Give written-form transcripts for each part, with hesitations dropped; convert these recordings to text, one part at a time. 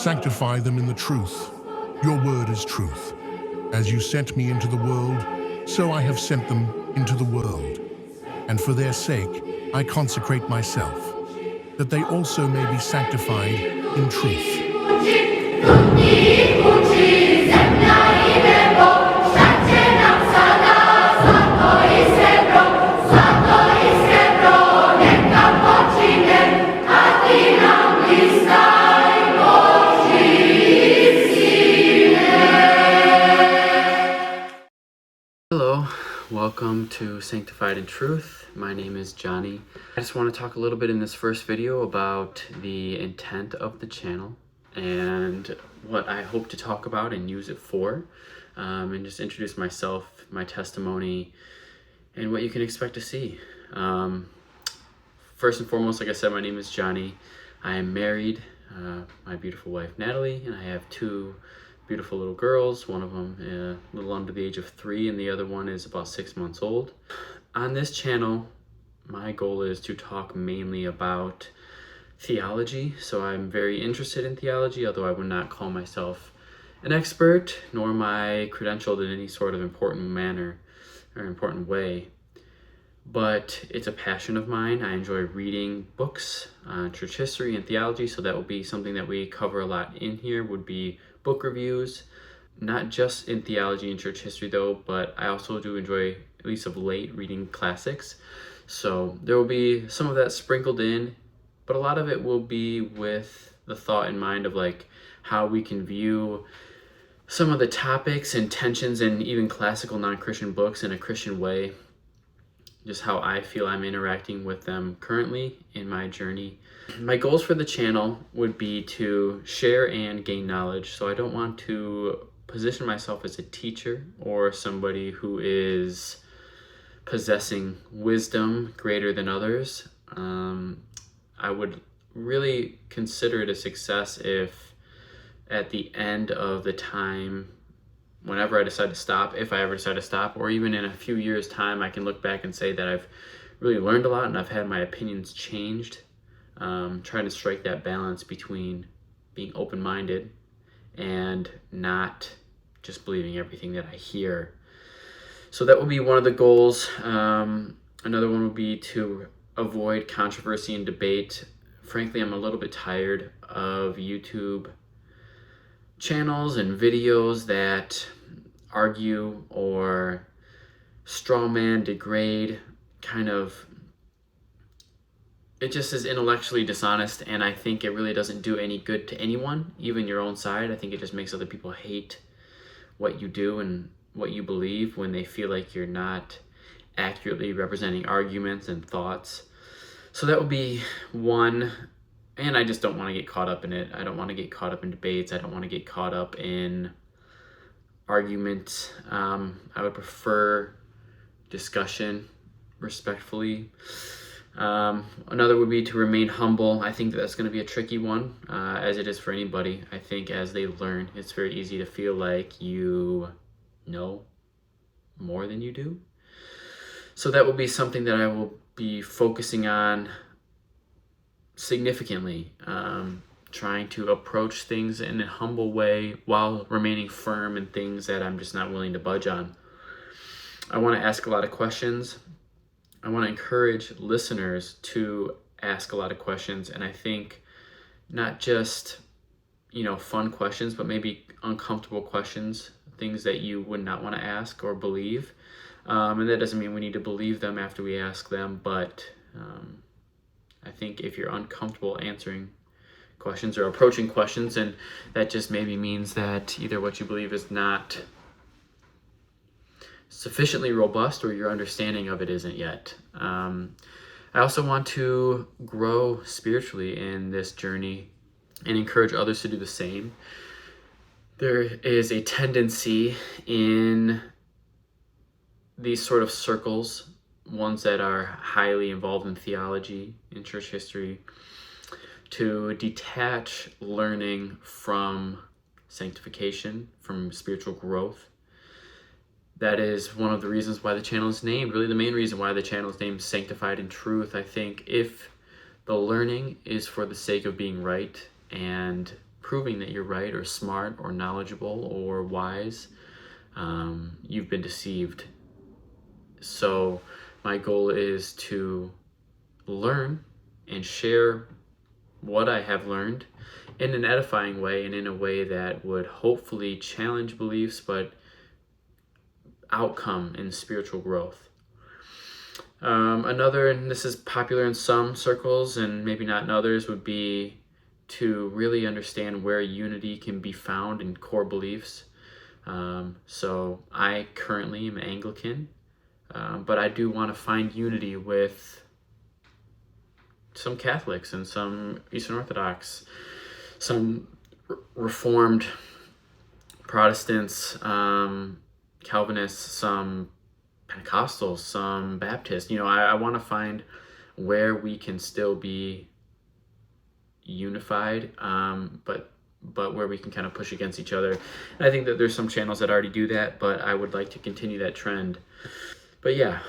Sanctify them in the truth. Your word is truth. As you sent me into the world, so I have sent them into the world. And for their sake, I consecrate myself, that they also may be sanctified in truth. Hello, welcome to Sanctified in Truth. My name is Johnny. I just want to talk a little bit in this first video about the intent of the channel and what I hope to talk about and use it for, and just introduce myself, my testimony, and what you can expect to see. First and foremost, like I said, my name is Johnny. I am married, my beautiful wife Natalie, and I have two beautiful little girls, one of them a little under the age of 3 and the other one is about 6 months old. On this channel, my goal is to talk mainly about theology, so I'm very interested in theology, although I would not call myself an expert, nor am I credentialed in any sort of important manner or important way. But it's a passion of mine. I enjoy reading books on church history and theology, so that will be something that we cover a lot in here, would be book reviews, not just in theology and church history though, but I also do enjoy, at least of late, reading classics. So there will be some of that sprinkled in, but a lot of it will be with the thought in mind of like how we can view some of the topics and tensions in even classical non-Christian books in a Christian way. Just how I feel I'm interacting with them currently in my journey. My goals for the channel would be to share and gain knowledge. So I don't want to position myself as a teacher or somebody who is possessing wisdom greater than others. I would really consider it a success if at the end of the time, whenever I decide to stop, if I ever decide to stop, or even in a few years' time, I can look back and say that I've really learned a lot and I've had my opinions changed. Trying to strike that balance between being open-minded and not just believing everything that I hear. So that would be one of the goals. Another one would be to avoid controversy and debate. Frankly, I'm a little bit tired of YouTube channels and videos that argue or strawman, degrade, it just is intellectually dishonest, and I think it really doesn't do any good to anyone, even your own side. I think it just makes other people hate what you do and what you believe when they feel like you're not accurately representing arguments and thoughts. So that would be one. And I just don't want to get caught up in it. I don't want to get caught up in debates. I don't want to get caught up in arguments. I would prefer discussion respectfully. Another would be to remain humble. I think that's going to be a tricky one, as it is for anybody. I think as they learn, it's very easy to feel like you know more than you do. So that will be something that I will be focusing on significantly, trying to approach things in a humble way while remaining firm in things that I'm just not willing to budge on. I want to ask a lot of questions. I want to encourage listeners to ask a lot of questions, and I think not just, fun questions, but maybe uncomfortable questions, things that you would not want to ask or believe. And that doesn't mean we need to believe them after we ask them, but I think if you're uncomfortable answering questions or approaching questions, and that just maybe means that either what you believe is not sufficiently robust or your understanding of it isn't yet. I also want to grow spiritually in this journey and encourage others to do the same. There is a tendency in these sort of circles, ones that are highly involved in theology, in church history, to detach learning from sanctification, from spiritual growth. That is one of the reasons why the channel is named, really the main reason why the channel is named Sanctified in Truth. I think if the learning is for the sake of being right and proving that you're right or smart or knowledgeable or wise, you've been deceived. So my goal is to learn and share what I have learned in an edifying way and in a way that would hopefully challenge beliefs, but outcome in spiritual growth. Another, and this is popular in some circles and maybe not in others, would be to really understand where unity can be found in core beliefs. So I currently am Anglican, but I do want to find unity with some Catholics and some Eastern Orthodox, some Reformed Protestants, Calvinists, some Pentecostals, some Baptists. I want to find where we can still be unified, but where we can kind of push against each other. And I think that there's some channels that already do that, but I would like to continue that trend. But yeah,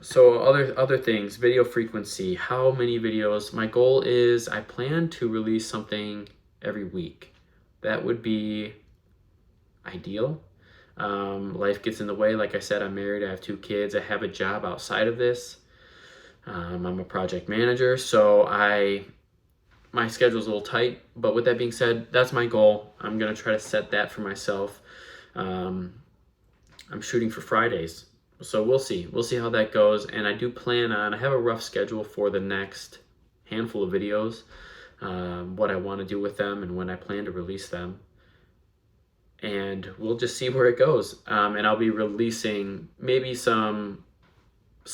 so other things, video frequency, how many videos? My goal is I plan to release something every week. That would be ideal. Life gets in the way. Like I said, I'm married, I have 2 kids, I have a job outside of this. I'm a project manager, so my schedule's a little tight, but with that being said, that's my goal. I'm gonna try to set that for myself. I'm shooting for Fridays, so we'll see how that goes. And I do plan on, I have a rough schedule for the next handful of videos, what I want to do with them and when I plan to release them. And we'll just see where it goes. And I'll be releasing maybe some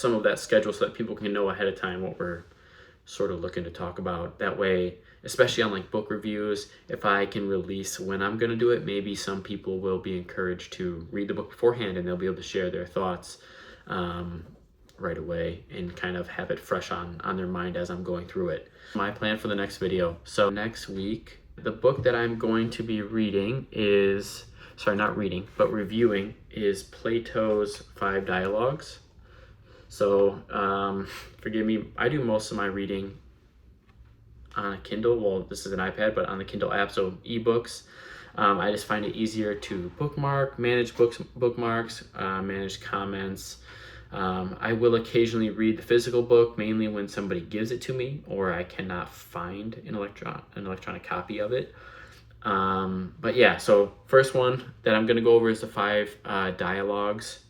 of that schedule so that people can know ahead of time what we're sort of looking to talk about. That way, especially on like book reviews, if I can release when I'm going to do it, maybe some people will be encouraged to read the book beforehand and they'll be able to share their thoughts right away and kind of have it fresh on their mind as I'm going through it. My plan for the next video. So next week, the book that I'm going to be reading is, not reading, but reviewing, is Plato's 5 Dialogues. So forgive me, I do most of my reading on a Kindle. Well, this is an iPad, but on the Kindle app, so ebooks. I just find it easier to bookmark, manage bookmarks, manage comments. I will occasionally read the physical book, mainly when somebody gives it to me or I cannot find an electronic copy of it. But yeah, so first one that I'm going to go over is the 5 Dialogues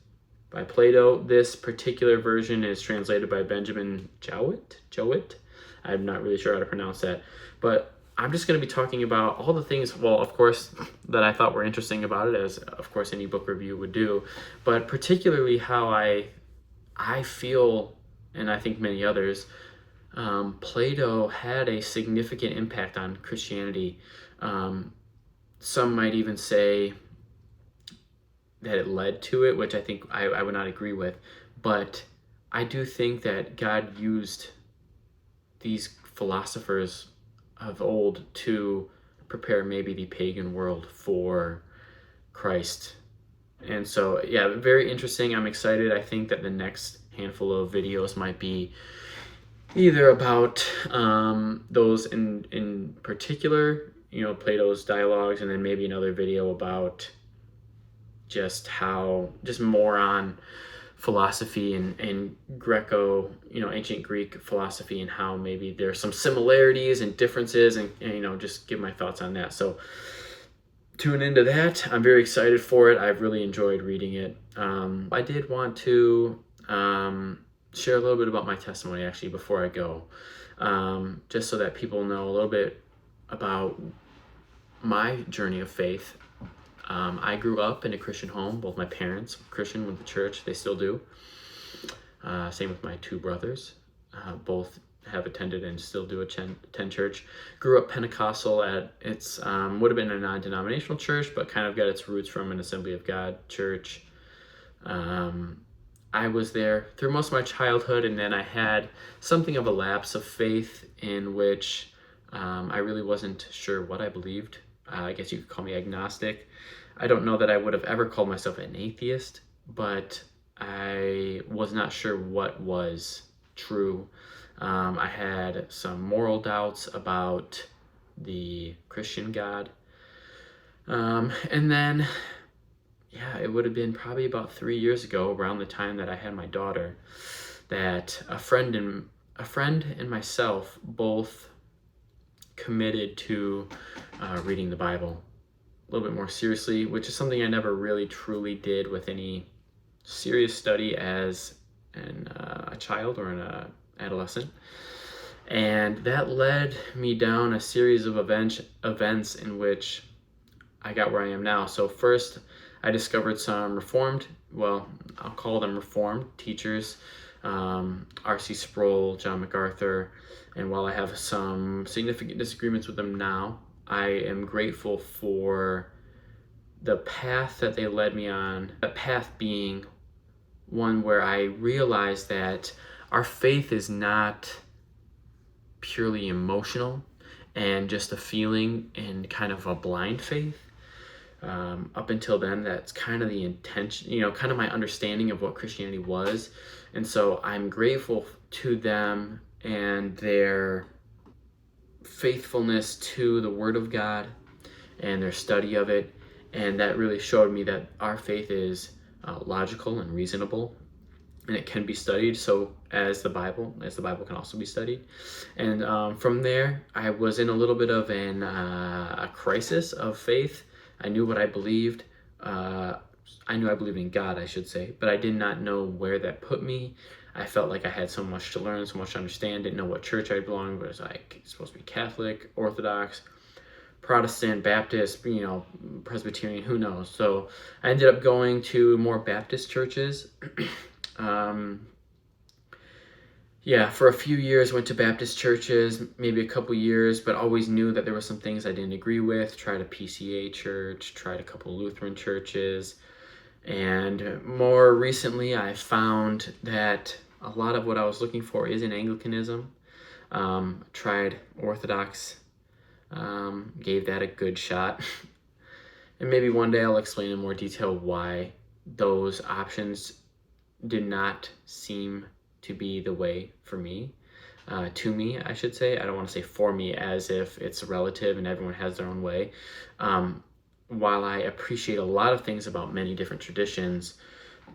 by Plato. This particular version is translated by Benjamin Jowett. I'm not really sure how to pronounce that, but I'm just going to be talking about all the things, well, of course, that I thought were interesting about it, as of course any book review would do, but particularly how I feel, and I think many others, Plato had a significant impact on Christianity. Some might even say that it led to it, which I think I would not agree with, but I do think that God used these philosophers of old to prepare maybe the pagan world for Christ. And so, yeah, very interesting. I'm excited. I think that the next handful of videos might be either about those in particular, Plato's dialogues, and then maybe another video about just more on philosophy and Greco, ancient Greek philosophy, and how maybe there's some similarities and differences, and just give my thoughts on that. So tune into that. I'm very excited for it. I've really enjoyed reading it. I did want to share a little bit about my testimony actually before I go, just so that people know a little bit about my journey of faith. I grew up in a Christian home. Both my parents were Christian, went to church. They still do. Same with my 2 brothers. Both have attended and still do attend church. Grew up Pentecostal at its would have been a non-denominational church, but kind of got its roots from an Assembly of God church. I was there through most of my childhood, and then I had something of a lapse of faith in which I really wasn't sure what I believed. I guess you could call me agnostic. I don't know that I would have ever called myself an atheist, but I was not sure what was true. I had some moral doubts about the Christian God. And then, yeah, it would have been probably about 3 years ago, around the time that I had my daughter, that a friend and myself both committed to reading the Bible a little bit more seriously, which is something I never really truly did with any serious study as a child or an adolescent. And that led me down a series of events in which I got where I am now. So first, I discovered some I'll call them reformed teachers, R.C. Sproul, John MacArthur, and while I have some significant disagreements with them now, I am grateful for the path that they led me on, the path being one where I realized that our faith is not purely emotional and just a feeling and kind of a blind faith. Up until then, that's kind of the intention, kind of my understanding of what Christianity was. And so I'm grateful to them and their faithfulness to the Word of God and their study of it. And that really showed me that our faith is logical and reasonable, and it can be studied, so as the Bible can also be studied. And from there, I was in a little bit of a crisis of faith. I knew what I believed. I knew I believed in God, I should say, but I did not know where that put me. I felt like I had so much to learn, so much to understand. Didn't know what church I belonged. Was I supposed to be Catholic, Orthodox, Protestant, Baptist, Presbyterian, who knows? So I ended up going to more Baptist churches. For a few years, went to Baptist churches, maybe a couple years, but always knew that there were some things I didn't agree with. Tried a PCA church, tried a couple Lutheran churches. And more recently, I found that a lot of what I was looking for is in Anglicanism. Tried Orthodox, gave that a good shot. And maybe one day I'll explain in more detail why those options did not seem to be the way for me, to me, I should say. I don't want to say for me as if it's relative and everyone has their own way. While I appreciate a lot of things about many different traditions,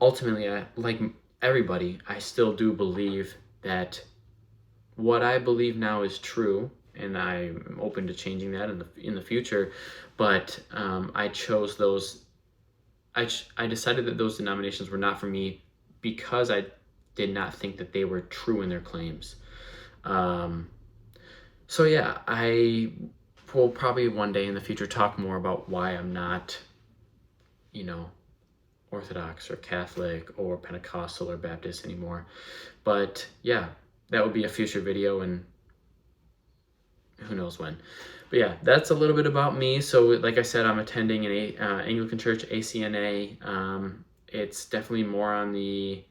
ultimately, like everybody, I still do believe that what I believe now is true, and I'm open to changing that in the future. But I chose those. I decided that those denominations were not for me because I did not think that they were true in their claims. So yeah, I will probably one day in the future talk more about why I'm not, Orthodox or Catholic or Pentecostal or Baptist anymore. But yeah, that would be a future video, and who knows when. But yeah, that's a little bit about me. So like I said, I'm attending an Anglican church, ACNA. It's definitely more on the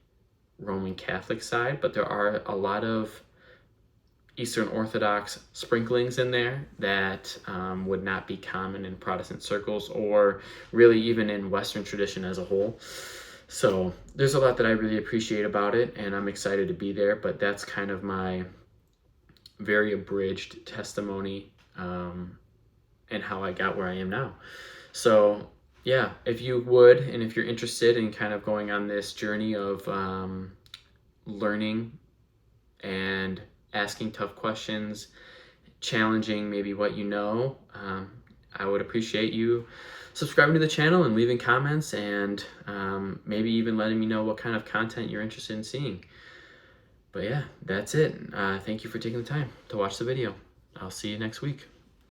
Roman Catholic side, but there are a lot of Eastern Orthodox sprinklings in there that would not be common in Protestant circles, or really even in Western tradition as a whole. So there's a lot that I really appreciate about it, and I'm excited to be there. But that's kind of my very abridged testimony and how I got where I am now. So yeah, if you would, and if you're interested in kind of going on this journey of learning and asking tough questions, challenging maybe what you know, I would appreciate you subscribing to the channel and leaving comments, and maybe even letting me know what kind of content you're interested in seeing. But yeah, that's it. Thank you for taking the time to watch the video. I'll see you next week.